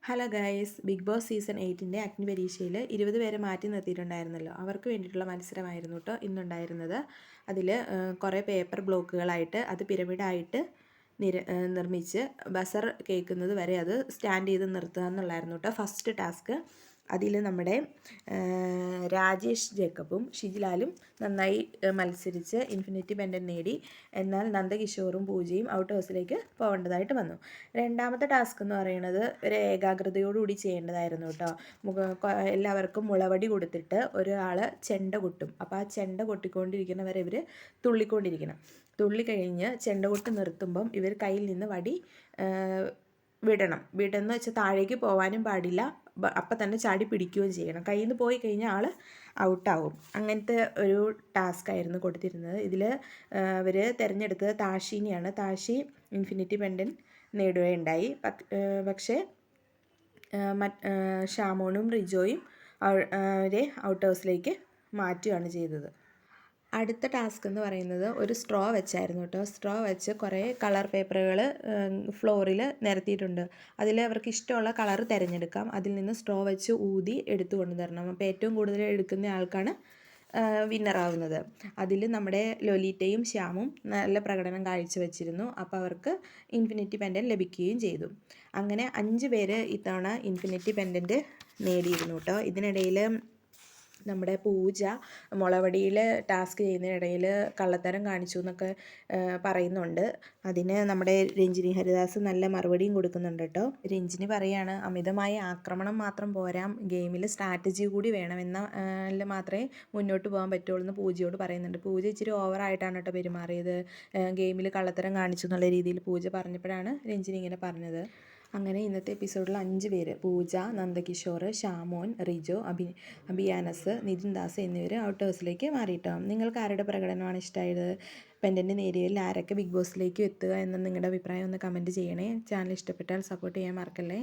Hello guys, big boss season 8 അഗ്നി പരീക്ഷയിൽ 20 പേരെ മാറ്റി നിർത്തിയിട്ടുണ്ടായിരുന്നല്ലോ. അവർക്ക് വേണ്ടിയിട്ടുള്ള മത്സരമായിരുന്നു കേട്ടോ ഇന്നുണ്ടായിരുന്നത്. അതിൽ കുറേ പേപ്പർ ബ്ലോക്കുകളായിട്ട് അത് പിരമിഡായിട്ട് നിർമ്മിച്ച് ബസർ കേൾക്കുന്നത് വരെ അത് സ്റ്റാൻഡ് ചെയ്ത് നിർത്തുക എന്നുള്ളായിരുന്നു കേട്ടോ ഫസ്റ്റ് ടാസ്ക്. അതിൽ നമ്മുടെ രാജേഷ് ജേക്കബും ഷിജിലാലും നന്നായി മത്സരിച്ച് ഇൻഫിനിറ്റി പെൻഡന്റ് നേടി. എന്നാൽ നന്ദകിഷോറും പൂജയും ഔട്ട് ഹൗസിലേക്ക് പോകേണ്ടതായിട്ട് വന്നു. രണ്ടാമത്തെ ടാസ്ക് എന്ന് പറയുന്നത് ഒരു ഏകാഗ്രതയോടുകൂടി ചെയ്യേണ്ടതായിരുന്നു കേട്ടോ. എല്ലാവർക്കും മുളവടി കൊടുത്തിട്ട് ഒരാൾ ചെണ്ട കൊട്ടും. അപ്പോൾ ആ ചെണ്ട കൊട്ടിക്കൊണ്ടിരിക്കുന്നവരെ ഇവർ തുള്ളിക്കൊണ്ടിരിക്കണം. തുള്ളിക്കഴിഞ്ഞ് ചെണ്ട കൊട്ട് നിർത്തുമ്പം ഇവർ കയ്യിൽ നിന്ന് വടി വിടെന്ന് വെച്ചാൽ താഴേക്ക് പോകാനും പാടില്ല, അപ്പം തന്നെ ചാടി പിടിക്കുകയും ചെയ്യണം. കയ്യിൽ നിന്ന് പോയി കഴിഞ്ഞാൽ ആൾ ഔട്ടാവും. അങ്ങനത്തെ ഒരു ടാസ്ക് ആയിരുന്നു കൊടുത്തിരുന്നത്. ഇതിൽ അവർ തിരഞ്ഞെടുത്തത് താഷിനെയാണ്. Tashi infinity pendant നേടുകയുണ്ടായി. പക്ഷേ ഷാമോണും റിജോയും അവരെ ഔട്ട് ഹൗസിലേക്ക് മാറ്റുകയാണ് ചെയ്തത്. അടുത്ത ടാസ്ക് എന്ന് പറയുന്നത് ഒരു സ്ട്രോ വെച്ചായിരുന്നു കേട്ടോ. സ്ട്രോ വെച്ച് കുറേ കളർ പേപ്പറുകൾ ഫ്ലോറിൽ നിരത്തിയിട്ടുണ്ട്. അതിൽ അവർക്ക് ഇഷ്ടമുള്ള കളർ തിരഞ്ഞെടുക്കാം. അതിൽ നിന്ന് സ്ട്രോ വെച്ച് ഊതി എടുത്തു കൊണ്ടുതരണം. അപ്പോൾ ഏറ്റവും കൂടുതൽ എടുക്കുന്ന ആൾക്കാണ് വിന്നറാവുന്നത്. അതിൽ നമ്മുടെ ലൊലീറ്റയും ശ്യാമും നല്ല പ്രകടനം കാഴ്ചവെച്ചിരുന്നു. അപ്പോൾ അവർക്ക് ഇൻഫിനിറ്റി പെൻഡന്റ് ലഭിക്കുകയും ചെയ്തു. അങ്ങനെ 5 പേര് ഇത്തവണ ഇൻഫിനിറ്റി പെൻഡന്റ് നേടിയിരുന്നു കേട്ടോ. ഇതിനിടയിൽ നമ്മുടെ പൂജ മുളവടിയിൽ ടാസ്ക് ചെയ്യുന്നതിനിടയിൽ കള്ളത്തരം കാണിച്ചു എന്നൊക്കെ പറയുന്നുണ്ട്. അതിന് നമ്മുടെ രഞ്ജിനി ഹരിദാസ് നല്ല മറുപടിയും കൊടുക്കുന്നുണ്ട് കേട്ടോ. രഞ്ജിനി പറയാണ്, അമിതമായ ആക്രമണം മാത്രം പോരാ, ഗെയിമിൽ സ്ട്രാറ്റജി കൂടി വേണമെന്നാൽ മാത്രമേ മുന്നോട്ട് പോകാൻ പറ്റുള്ളൂ എന്ന് പൂജയോട് പറയുന്നുണ്ട്. പൂജ ഇച്ചിരി ഓവറായിട്ടാണ് കേട്ടോ പെരുമാറിയത്. ഗെയിമിൽ കള്ളത്തരം കാണിച്ചു എന്നുള്ള രീതിയിൽ പൂജ പറഞ്ഞപ്പോഴാണ് രഞ്ജിനി ഇങ്ങനെ പറഞ്ഞത്. അങ്ങനെ ഇന്നത്തെ എപ്പിസോഡിൽ 5 പേര്, പൂജ, നന്ദകിഷോർ, ഷാമോൻ, റിജോ, അഭിയാനസ്, നിതിൻ ദാസ് എന്നിവർ ഔട്ട് ഹൗസിലേക്ക് മാറിയിട്ടോ. നിങ്ങൾക്ക് ആരുടെ പ്രകടനമാണ് ഇഷ്ടമായത്? പെൻഡന്റ് നേടിയതിൽ ആരൊക്കെ ബിഗ് ബോസിലേക്ക് എത്തുക എന്ന നിങ്ങളുടെ അഭിപ്രായം ഒന്ന് കമൻറ്റ് ചെയ്യണേ. ചാനൽ ഇഷ്ടപ്പെട്ടാൽ സപ്പോർട്ട് ചെയ്യാൻ മറക്കല്ലേ.